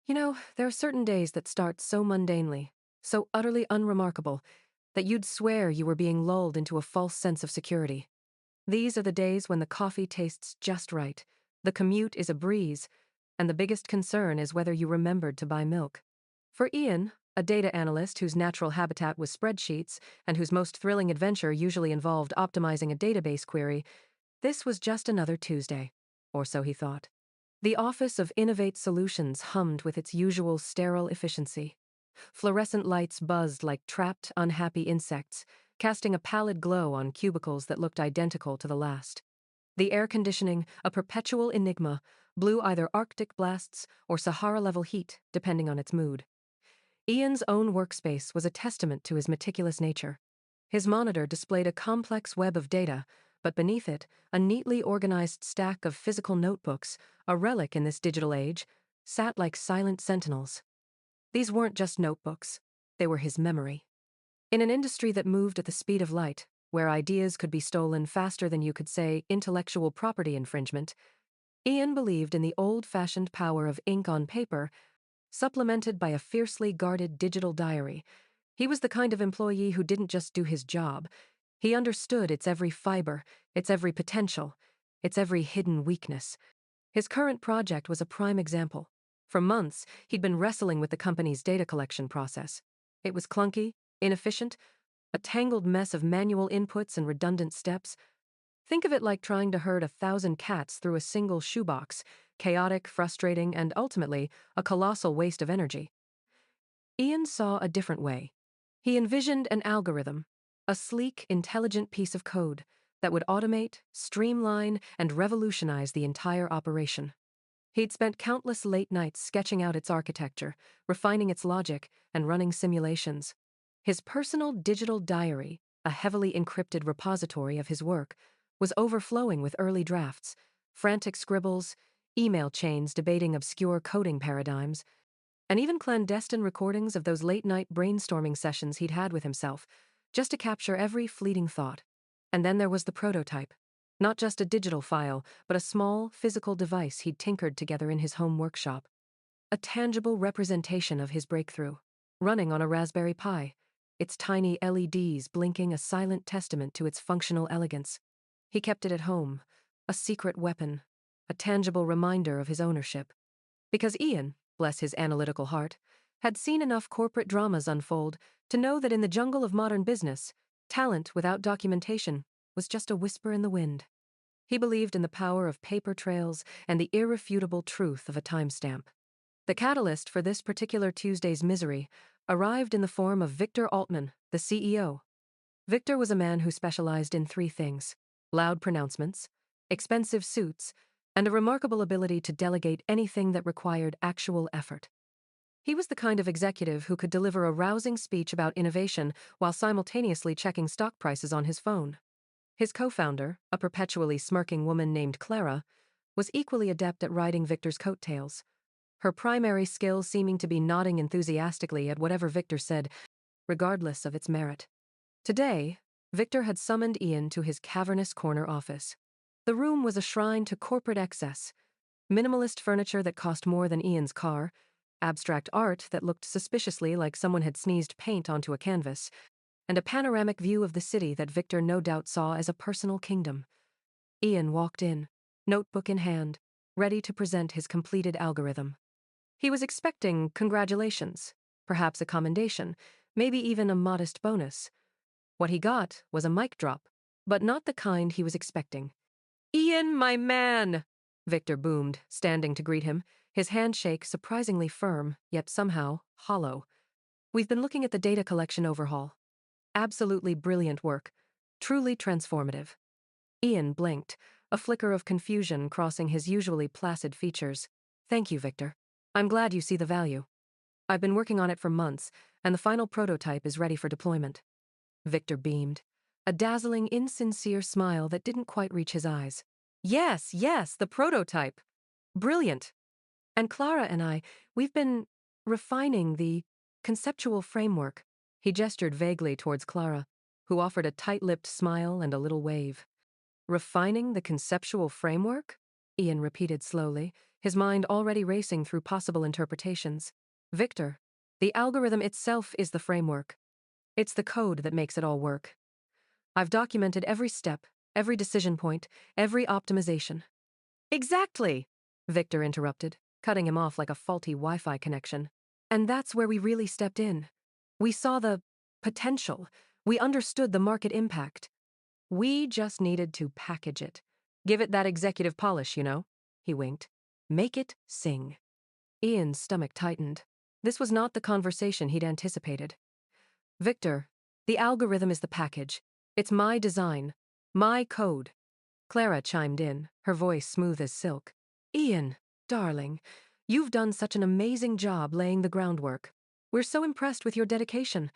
There are certain days that start so mundanely, so utterly unremarkable, that you'd swear you were being lulled into a false sense of security. These are the days when the coffee tastes just right, the commute is a breeze, and the biggest concern is whether you remembered to buy milk. For Ian, a data analyst whose natural habitat was spreadsheets and whose most thrilling adventure usually involved optimizing a database query, this was just another Tuesday, or so he thought. The office of Innovate Solutions hummed with its usual sterile efficiency. Fluorescent lights buzzed like trapped, unhappy insects, casting a pallid glow on cubicles that looked identical to the last. The air conditioning, a perpetual enigma, blew either Arctic blasts or Sahara-level heat, depending on its mood. Ian's own workspace was a testament to his meticulous nature. His monitor displayed a complex web of data, but beneath it, a neatly organized stack of physical notebooks, a relic in this digital age, sat like silent sentinels. These weren't just notebooks, they were his memory. In an industry that moved at the speed of light, where ideas could be stolen faster than you could say intellectual property infringement, Ian believed in the old-fashioned power of ink on paper, supplemented by a fiercely guarded digital diary. He was the kind of employee who didn't just do his job. He understood its every fiber, its every potential, its every hidden weakness. His current project was a prime example. For months, he'd been wrestling with the company's data collection process. It was clunky, inefficient, a tangled mess of manual inputs and redundant steps. Think of it like trying to herd 1,000 cats through a single shoebox, chaotic, frustrating, and ultimately, a colossal waste of energy. Ian saw a different way. He envisioned an algorithm, a sleek, intelligent piece of code that would automate, streamline, and revolutionize the entire operation. He'd spent countless late nights sketching out its architecture, refining its logic, and running simulations. His personal digital diary, a heavily encrypted repository of his work, was overflowing with early drafts, frantic scribbles, email chains debating obscure coding paradigms, and even clandestine recordings of those late-night brainstorming sessions he'd had with himself, just to capture every fleeting thought. And then there was the prototype. Not just a digital file, but a small, physical device he'd tinkered together in his home workshop. A tangible representation of his breakthrough, running on a Raspberry Pi, its tiny LEDs blinking a silent testament to its functional elegance. He kept it at home, a secret weapon, a tangible reminder of his ownership. Because Ian, bless his analytical heart, had seen enough corporate dramas unfold to know that in the jungle of modern business, talent without documentation was just a whisper in the wind. He believed in the power of paper trails and the irrefutable truth of a timestamp. The catalyst for this particular Tuesday's misery arrived in the form of Victor Altman, the CEO. Victor was a man who specialized in three things: loud pronouncements, expensive suits, and a remarkable ability to delegate anything that required actual effort. He was the kind of executive who could deliver a rousing speech about innovation while simultaneously checking stock prices on his phone. His co-founder, a perpetually smirking woman named Clara, was equally adept at riding Victor's coattails, her primary skill seeming to be nodding enthusiastically at whatever Victor said, regardless of its merit. Today, Victor had summoned Ian to his cavernous corner office. The room was a shrine to corporate excess: minimalist furniture that cost more than Ian's car, abstract art that looked suspiciously like someone had sneezed paint onto a canvas, and a panoramic view of the city that Victor no doubt saw as a personal kingdom. Ian walked in, notebook in hand, ready to present his completed algorithm. He was expecting congratulations, perhaps a commendation, maybe even a modest bonus. What he got was a mic drop, but not the kind he was expecting. "Ian, my man!" Victor boomed, standing to greet him, his handshake surprisingly firm, yet somehow hollow. "We've been looking at the data collection overhaul. Absolutely brilliant work. Truly transformative." Ian blinked, a flicker of confusion crossing his usually placid features. "Thank you, Victor. I'm glad you see the value. I've been working on it for months, and the final prototype is ready for deployment." Victor beamed, a dazzling, insincere smile that didn't quite reach his eyes. Yes, the prototype. Brilliant. And Clara and we've been refining the conceptual framework." He gestured vaguely towards Clara, who offered a tight-lipped smile and a little wave. "Refining the conceptual framework?" Ian repeated slowly, his mind already racing through possible interpretations. Victor, the algorithm itself is the framework. It's the code that makes it all work. I've documented every step, every decision point, every optimization. Exactly, Victor interrupted, cutting him off like a faulty Wi-Fi connection. And that's where we really stepped in. We saw the potential. We understood the market impact. We just needed to package it. Give it that executive polish, you know? He winked. Make it sing. Ian's stomach tightened. This was not the conversation he'd anticipated. Victor, the algorithm is the package. It's my design. My code. Clara chimed in, her voice smooth as silk. Ian, darling, you've done such an amazing job laying the groundwork. We're so impressed with your dedication.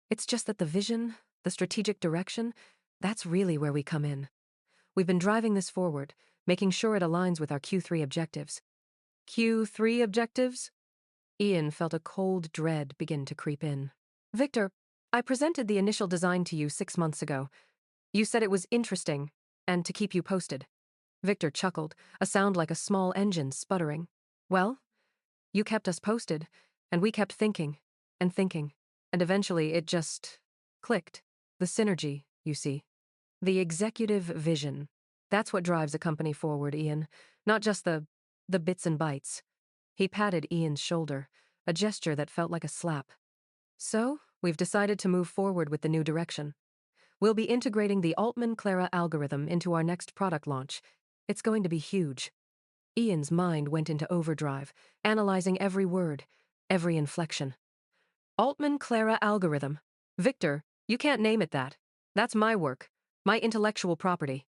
It's just that the vision, the strategic direction, that's really where we come in. We've been driving this forward, making sure it aligns with our Q3 objectives. Q3 objectives? Ian felt a cold dread begin to creep in. Victor, I presented the initial design to you 6 months ago. You said it was interesting, and to keep you posted. Victor chuckled, a sound like a small engine sputtering. Well, you kept us posted, and we kept thinking, and eventually it just clicked. The synergy, you see. The executive vision. That's what drives a company forward, Ian. Not just the bits and bytes. He patted Ian's shoulder, a gesture that felt like a slap. So, we've decided to move forward with the new direction. We'll be integrating the Altman-Clara algorithm into our next product launch. It's going to be huge. Ian's mind went into overdrive, analyzing every word, every inflection. Altman-Clara algorithm. Victor, you can't name it that. That's my work, my intellectual property.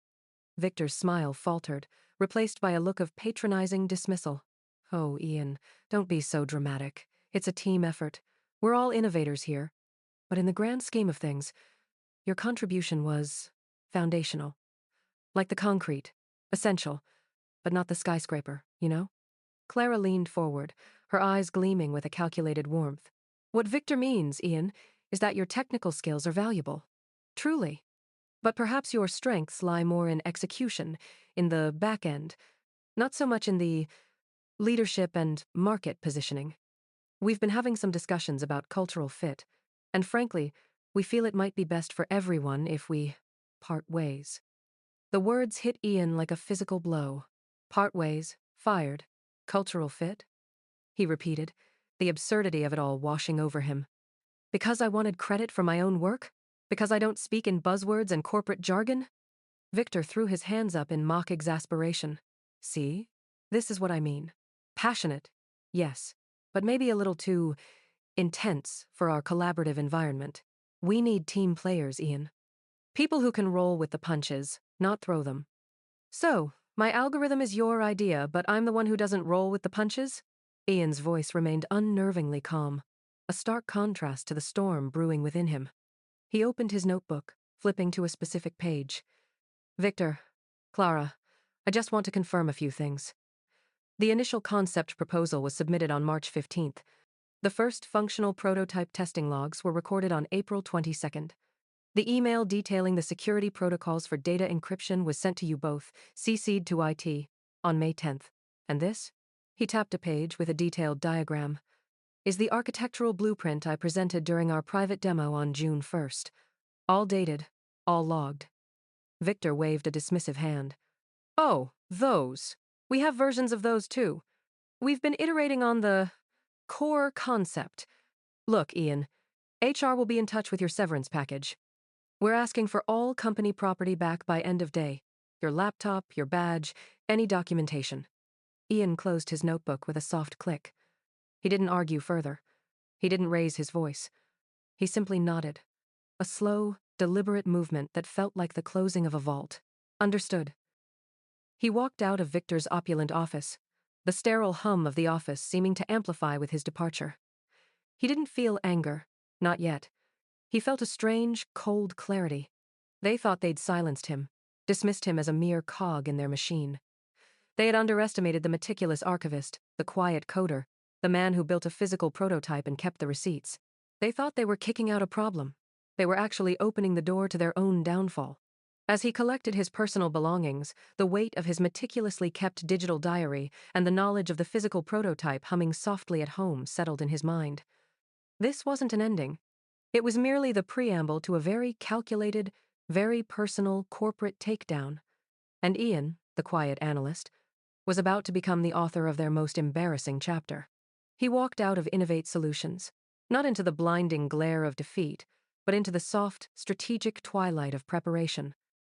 Victor's smile faltered, replaced by a look of patronizing dismissal. Oh, Ian, don't be so dramatic. It's a team effort. We're all innovators here. But in the grand scheme of things, your contribution was foundational. Like the concrete, essential, but not the skyscraper, you know? Clara leaned forward, her eyes gleaming with a calculated warmth. What Victor means, Ian, is that your technical skills are valuable. Truly. But perhaps your strengths lie more in execution, in the back end, not so much in the leadership and market positioning. We've been having some discussions about cultural fit, and frankly, we feel it might be best for everyone if we part ways. The words hit Ian like a physical blow. Part ways, fired, cultural fit? He repeated, the absurdity of it all washing over him. Because I wanted credit for my own work? Because I don't speak in buzzwords and corporate jargon? Victor threw his hands up in mock exasperation. See? This is what I mean. Passionate, yes, but maybe a little too intense for our collaborative environment. We need team players, Ian. People who can roll with the punches, not throw them. So, my algorithm is your idea, but I'm the one who doesn't roll with the punches? Ian's voice remained unnervingly calm, a stark contrast to the storm brewing within him. He opened his notebook, flipping to a specific page. Victor, Clara, I just want to confirm a few things. The initial concept proposal was submitted on March 15th. The first functional prototype testing logs were recorded on April 22nd. The email detailing the security protocols for data encryption was sent to you both, CC'd to IT, on May 10th. And this? He tapped a page with a detailed diagram. Is the architectural blueprint I presented during our private demo on June 1st. All dated, all logged. Victor waved a dismissive hand. Oh, those. We have versions of those too. We've been iterating on the core concept. Look, Ian, HR will be in touch with your severance package. We're asking for all company property back by end of day. Your laptop, your badge, any documentation. Ian closed his notebook with a soft click. He didn't argue further. He didn't raise his voice. He simply nodded. A slow, deliberate movement that felt like the closing of a vault. Understood. He walked out of Victor's opulent office, the sterile hum of the office seeming to amplify with his departure. He didn't feel anger, not yet. He felt a strange, cold clarity. They thought they'd silenced him, dismissed him as a mere cog in their machine. They had underestimated the meticulous archivist, the quiet coder, the man who built a physical prototype and kept the receipts. They thought they were kicking out a problem. They were actually opening the door to their own downfall. As he collected his personal belongings, the weight of his meticulously kept digital diary and the knowledge of the physical prototype humming softly at home settled in his mind. This wasn't an ending. It was merely the preamble to a very calculated, very personal corporate takedown. And Ian, the quiet analyst, was about to become the author of their most embarrassing chapter. He walked out of Innovate Solutions, not into the blinding glare of defeat, but into the soft, strategic twilight of preparation.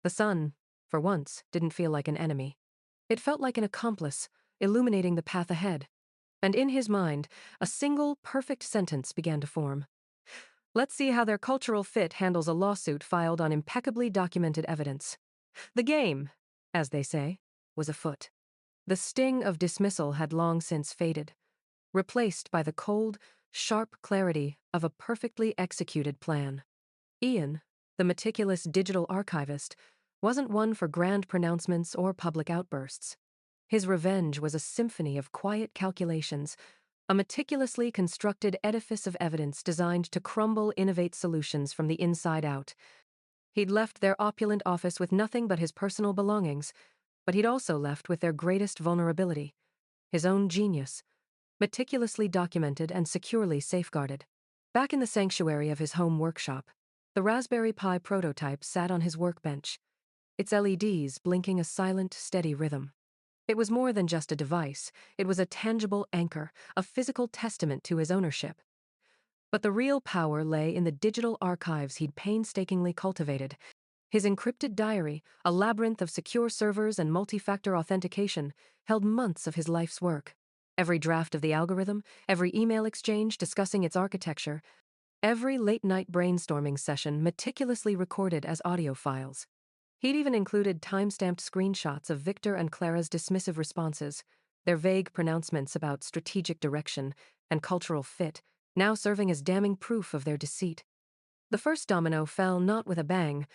The sun, for once, didn't feel like an enemy. It felt like an accomplice, illuminating the path ahead. And in his mind, a single, perfect sentence began to form. Let's see how their cultural fit handles a lawsuit filed on impeccably documented evidence. The game, as they say, was afoot. The sting of dismissal had long since faded, replaced by the cold, sharp clarity of a perfectly executed plan. Ian, the meticulous digital archivist, wasn't one for grand pronouncements or public outbursts. His revenge was a symphony of quiet calculations, a meticulously constructed edifice of evidence designed to crumble Innovate Solutions from the inside out. He'd left their opulent office with nothing but his personal belongings, but he'd also left with their greatest vulnerability, his own genius, meticulously documented and securely safeguarded. Back in the sanctuary of his home workshop, the Raspberry Pi prototype sat on his workbench, its LEDs blinking a silent, steady rhythm. It was more than just a device, it was a tangible anchor, a physical testament to his ownership. But the real power lay in the digital archives he'd painstakingly cultivated. His encrypted diary, a labyrinth of secure servers and multi-factor authentication, held months of his life's work. Every draft of the algorithm, every email exchange discussing its architecture, every late-night brainstorming session meticulously recorded as audio files. He'd even included time-stamped screenshots of Victor and Clara's dismissive responses, their vague pronouncements about strategic direction and cultural fit, now serving as damning proof of their deceit. The first domino fell not with a bang,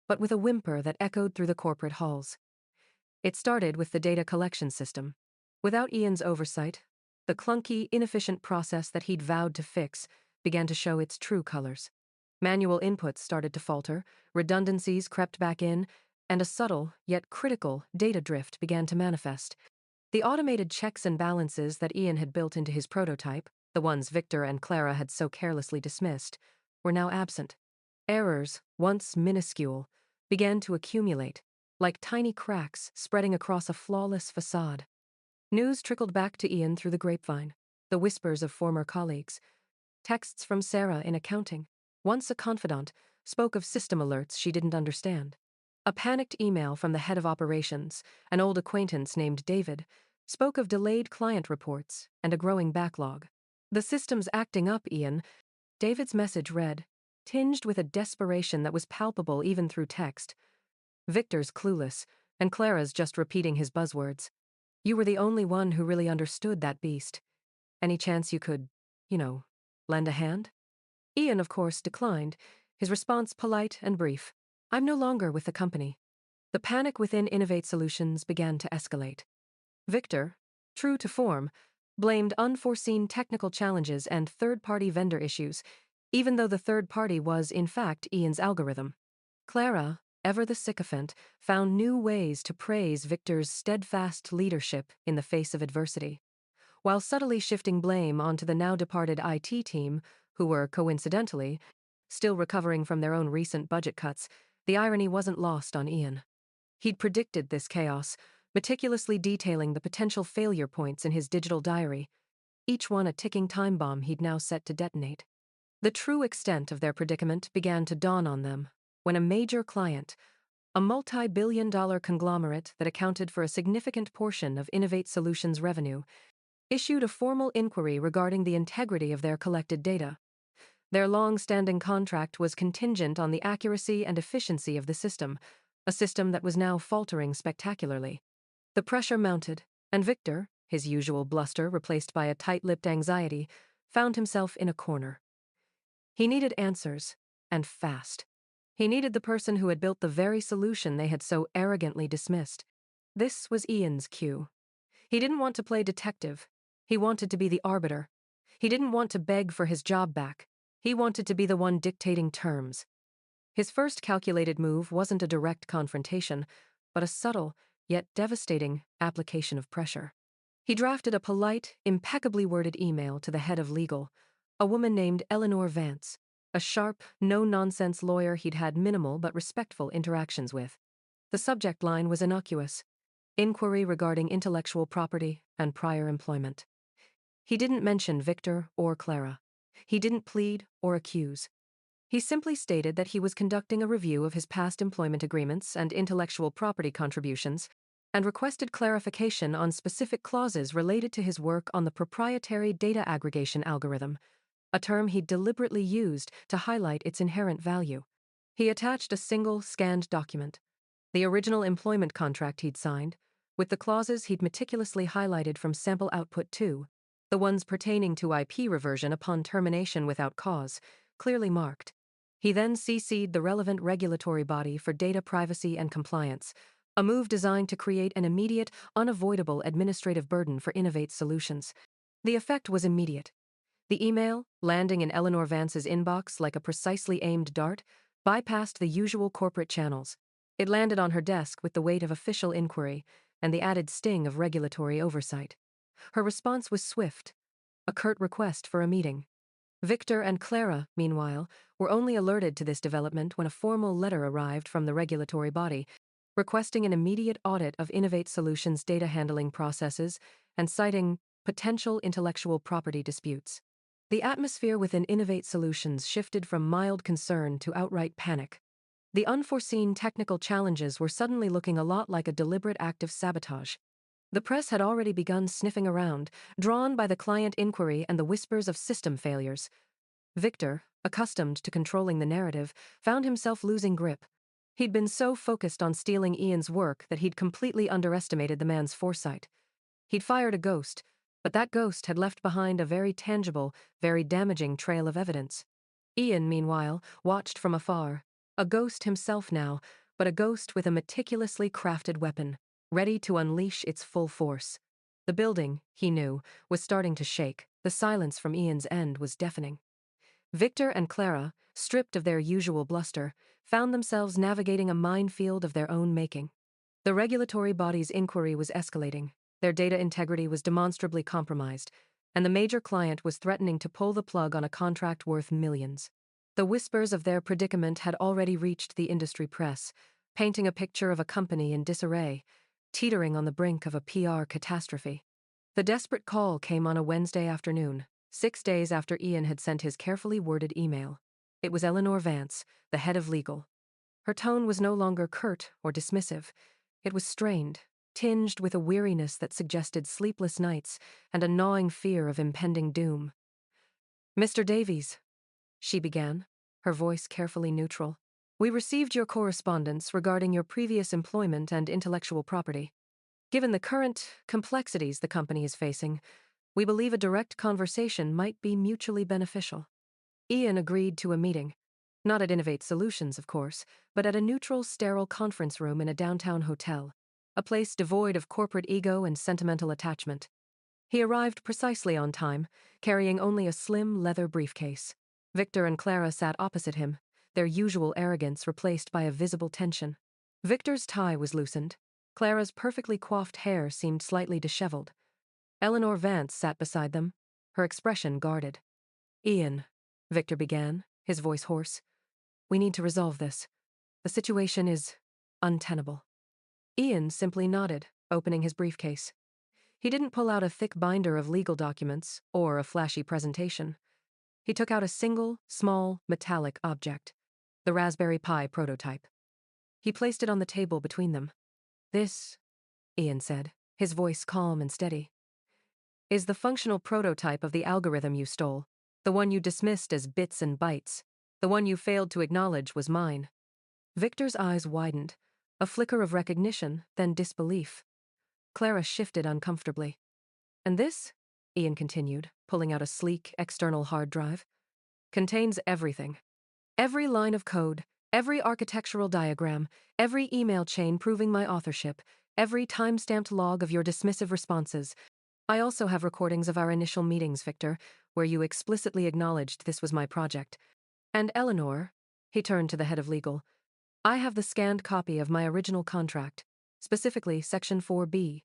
but with a whimper that echoed through the corporate halls. It started with the data collection system. Without Ian's oversight, the clunky, inefficient process that he'd vowed to fix began to show its true colors. Manual inputs started to falter, redundancies crept back in, and a subtle, yet critical, data drift began to manifest. The automated checks and balances that Ian had built into his prototype, the ones Victor and Clara had so carelessly dismissed, were now absent. Errors, once minuscule, began to accumulate, like tiny cracks spreading across a flawless facade. News trickled back to Ian through the grapevine, the whispers of former colleagues. Texts from Sarah in accounting, once a confidant, spoke of system alerts she didn't understand. A panicked email from the head of operations, an old acquaintance named David, spoke of delayed client reports and a growing backlog. The system's acting up, Ian, David's message read, tinged with a desperation that was palpable even through text. Victor's clueless, and Clara's just repeating his buzzwords. You were the only one who really understood that beast. Any chance you could, lend a hand? Ian, of course, declined, his response polite and brief. I'm no longer with the company. The panic within Innovate Solutions began to escalate. Victor, true to form, blamed unforeseen technical challenges and third-party vendor issues, even though the third party was, in fact, Ian's algorithm. Clara, ever the sycophant, found new ways to praise Victor's steadfast leadership in the face of adversity, while subtly shifting blame onto the now-departed IT team, who were, coincidentally, still recovering from their own recent budget cuts. The irony wasn't lost on Ian. He'd predicted this chaos, meticulously detailing the potential failure points in his digital diary, each one a ticking time bomb he'd now set to detonate. The true extent of their predicament began to dawn on them when a major client, a multi-billion-dollar conglomerate that accounted for a significant portion of Innovate Solutions' revenue, issued a formal inquiry regarding the integrity of their collected data. Their long-standing contract was contingent on the accuracy and efficiency of the system, a system that was now faltering spectacularly. The pressure mounted, and Victor, his usual bluster replaced by a tight-lipped anxiety, found himself in a corner. He needed answers, and fast. He needed the person who had built the very solution they had so arrogantly dismissed. This was Ian's cue. He didn't want to play detective. He wanted to be the arbiter. He didn't want to beg for his job back. He wanted to be the one dictating terms. His first calculated move wasn't a direct confrontation, but a subtle, yet devastating, application of pressure. He drafted a polite, impeccably worded email to the head of legal, a woman named Eleanor Vance, a sharp, no-nonsense lawyer he'd had minimal but respectful interactions with. The subject line was innocuous: inquiry regarding intellectual property and prior employment. He didn't mention Victor or Clara. He didn't plead or accuse. He simply stated that he was conducting a review of his past employment agreements and intellectual property contributions, and requested clarification on specific clauses related to his work on the proprietary data aggregation algorithm, a term he deliberately used to highlight its inherent value. He attached a single, scanned document, the original employment contract he'd signed, with the clauses he'd meticulously highlighted from Sample Output 2, the ones pertaining to IP reversion upon termination without cause, clearly marked. He then CC'd the relevant regulatory body for data privacy and compliance, a move designed to create an immediate, unavoidable administrative burden for Innovate Solutions. The effect was immediate. The email, landing in Eleanor Vance's inbox like a precisely aimed dart, bypassed the usual corporate channels. It landed on her desk with the weight of official inquiry and the added sting of regulatory oversight. Her response was swift, a curt request for a meeting. Victor and Clara, meanwhile, were only alerted to this development when a formal letter arrived from the regulatory body, requesting an immediate audit of Innovate Solutions' data handling processes and citing potential intellectual property disputes. The atmosphere within Innovate Solutions shifted from mild concern to outright panic. The unforeseen technical challenges were suddenly looking a lot like a deliberate act of sabotage. The press had already begun sniffing around, drawn by the client inquiry and the whispers of system failures. Victor, accustomed to controlling the narrative, found himself losing grip. He'd been so focused on stealing Ian's work that he'd completely underestimated the man's foresight. He'd fired a ghost, but that ghost had left behind a very tangible, very damaging trail of evidence. Ian, meanwhile, watched from afar, a ghost himself now, but a ghost with a meticulously crafted weapon, ready to unleash its full force. The building, he knew, was starting to shake. The silence from Ian's end was deafening. Victor and Clara, stripped of their usual bluster, found themselves navigating a minefield of their own making. The regulatory body's inquiry was escalating, their data integrity was demonstrably compromised, and the major client was threatening to pull the plug on a contract worth millions. The whispers of their predicament had already reached the industry press, painting a picture of a company in disarray, teetering on the brink of a PR catastrophe. The desperate call came on a Wednesday afternoon, 6 days after Ian had sent his carefully worded email. It was Eleanor Vance, the head of legal. Her tone was no longer curt or dismissive. It was strained, tinged with a weariness that suggested sleepless nights and a gnawing fear of impending doom. "Mr. Davies," she began, her voice carefully neutral, "we received your correspondence regarding your previous employment and intellectual property. Given the current complexities the company is facing, we believe a direct conversation might be mutually beneficial." Ian agreed to a meeting. Not at Innovate Solutions, of course, but at a neutral, sterile conference room in a downtown hotel, a place devoid of corporate ego and sentimental attachment. He arrived precisely on time, carrying only a slim leather briefcase. Victor and Clara sat opposite him, their usual arrogance replaced by a visible tension. Victor's tie was loosened. Clara's perfectly coiffed hair seemed slightly disheveled. Eleanor Vance sat beside them, her expression guarded. "Ian," Victor began, his voice hoarse, "we need to resolve this. The situation is untenable." Ian simply nodded, opening his briefcase. He didn't pull out a thick binder of legal documents or a flashy presentation. He took out a single, small, metallic object, the Raspberry Pi prototype. He placed it on the table between them. "This," Ian said, his voice calm and steady, "is the functional prototype of the algorithm you stole, the one you dismissed as bits and bytes, the one you failed to acknowledge was mine." Victor's eyes widened, a flicker of recognition, then disbelief. Clara shifted uncomfortably. "And this," Ian continued, pulling out a sleek, external hard drive, "contains everything. Every line of code, every architectural diagram, every email chain proving my authorship, every time-stamped log of your dismissive responses. I also have recordings of our initial meetings, Victor, where you explicitly acknowledged this was my project. And Eleanor," He turned to the head of legal. I have the scanned copy of my original contract, specifically Section 4B,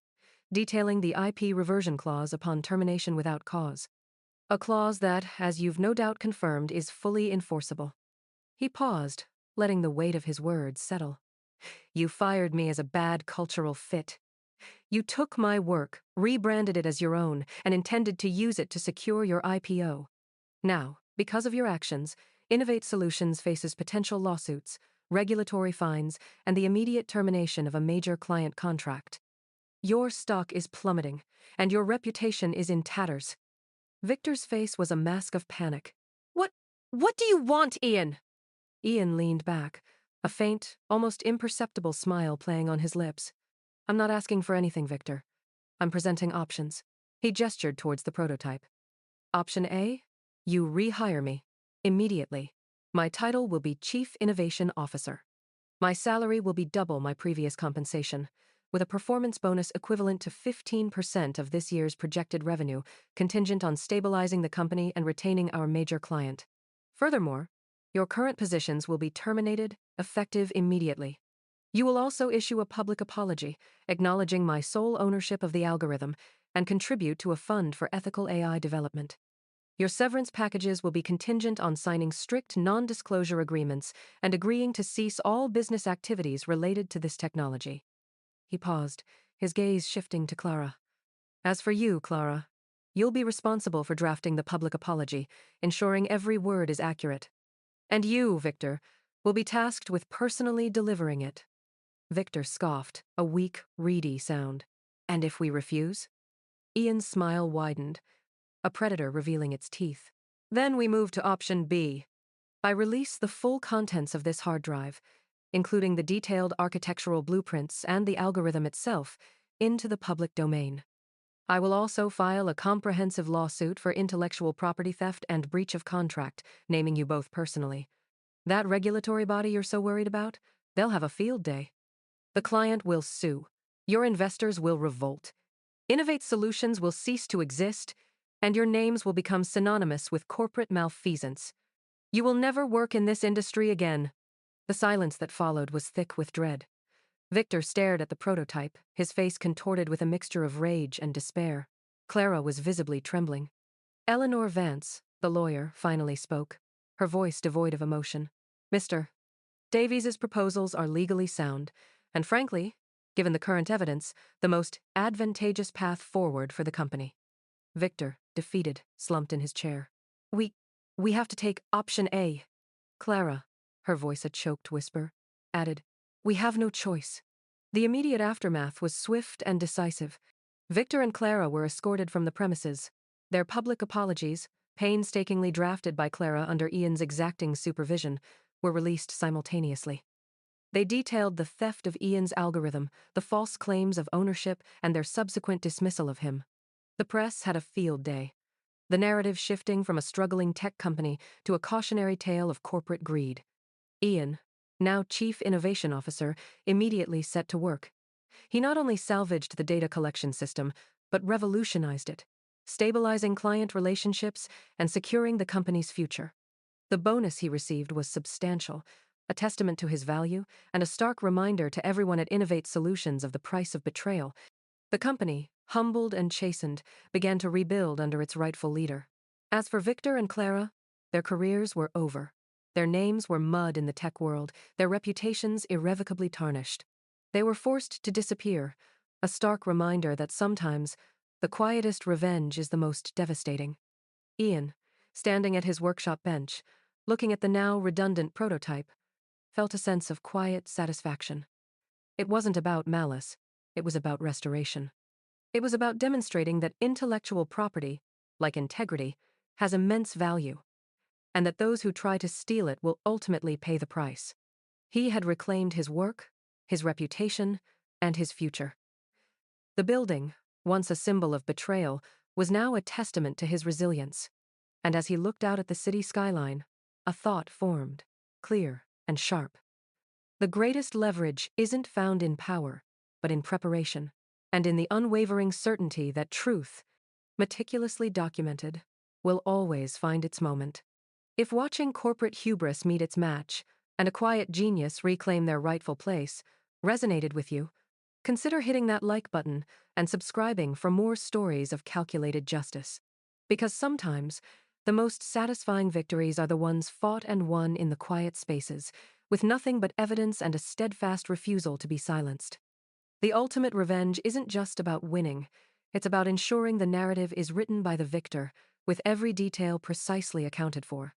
detailing the IP reversion clause upon termination without cause. A clause that, as you've no doubt confirmed, is fully enforceable. He paused, letting the weight of his words settle. You fired me as a bad cultural fit. You took my work, rebranded it as your own, and intended to use it to secure your IPO. Now, because of your actions, Innovate Solutions faces potential lawsuits, regulatory fines, and the immediate termination of a major client contract. Your stock is plummeting, and your reputation is in tatters. Victor's face was a mask of panic. What do you want, Ian? Ian leaned back, a faint, almost imperceptible smile playing on his lips. I'm not asking for anything, Victor. I'm presenting options. He gestured towards the prototype. Option A, you rehire me. Immediately. My title will be Chief Innovation Officer. My salary will be double my previous compensation, with a performance bonus equivalent to 15% of this year's projected revenue, contingent on stabilizing the company and retaining our major client. Furthermore, your current positions will be terminated, effective immediately. You will also issue a public apology, acknowledging my sole ownership of the algorithm, and contribute to a fund for ethical AI development. Your severance packages will be contingent on signing strict non-disclosure agreements and agreeing to cease all business activities related to this technology. He paused, his gaze shifting to Clara. As for you, Clara, you'll be responsible for drafting the public apology, ensuring every word is accurate. And you, Victor, will be tasked with personally delivering it. Victor scoffed, a weak, reedy sound. And if we refuse? Ian's smile widened, a predator revealing its teeth. Then we move to option B. I release the full contents of this hard drive, including the detailed architectural blueprints and the algorithm itself, into the public domain. I will also file a comprehensive lawsuit for intellectual property theft and breach of contract, naming you both personally. That regulatory body you're so worried about, they'll have a field day. The client will sue. Your investors will revolt. Innovate Solutions will cease to exist, and your names will become synonymous with corporate malfeasance. You will never work in this industry again. The silence that followed was thick with dread. Victor stared at the prototype, his face contorted with a mixture of rage and despair. Clara was visibly trembling. Eleanor Vance, the lawyer, finally spoke, her voice devoid of emotion. Mr. Davies's proposals are legally sound, and frankly, given the current evidence, the most advantageous path forward for the company. Victor, defeated, slumped in his chair. We have to take option A. Clara, her voice a choked whisper, added, we have no choice. The immediate aftermath was swift and decisive. Victor and Clara were escorted from the premises. Their public apologies, painstakingly drafted by Clara under Ian's exacting supervision, were released simultaneously. They detailed the theft of Ian's algorithm, the false claims of ownership, and their subsequent dismissal of him. The press had a field day, the narrative shifting from a struggling tech company to a cautionary tale of corporate greed. Ian, now Chief Innovation Officer, immediately set to work. He not only salvaged the data collection system, but revolutionized it, stabilizing client relationships and securing the company's future. The bonus he received was substantial, a testament to his value and a stark reminder to everyone at Innovate Solutions of the price of betrayal. The company, humbled and chastened, began to rebuild under its rightful leader. As for Victor and Clara, their careers were over. Their names were mud in the tech world, their reputations irrevocably tarnished. They were forced to disappear, a stark reminder that sometimes the quietest revenge is the most devastating. Ian, standing at his workshop bench, looking at the now redundant prototype, felt a sense of quiet satisfaction. It wasn't about malice, it was about restoration. It was about demonstrating that intellectual property, like integrity, has immense value, and that those who try to steal it will ultimately pay the price. He had reclaimed his work, his reputation, and his future. The building, once a symbol of betrayal, was now a testament to his resilience. And as he looked out at the city skyline, a thought formed, clear and sharp. The greatest leverage isn't found in power, but in preparation, and in the unwavering certainty that truth, meticulously documented, will always find its moment. If watching corporate hubris meet its match, and a quiet genius reclaim their rightful place, resonated with you, consider hitting that like button and subscribing for more stories of calculated justice. Because sometimes, the most satisfying victories are the ones fought and won in the quiet spaces, with nothing but evidence and a steadfast refusal to be silenced. The ultimate revenge isn't just about winning, it's about ensuring the narrative is written by the victor, with every detail precisely accounted for.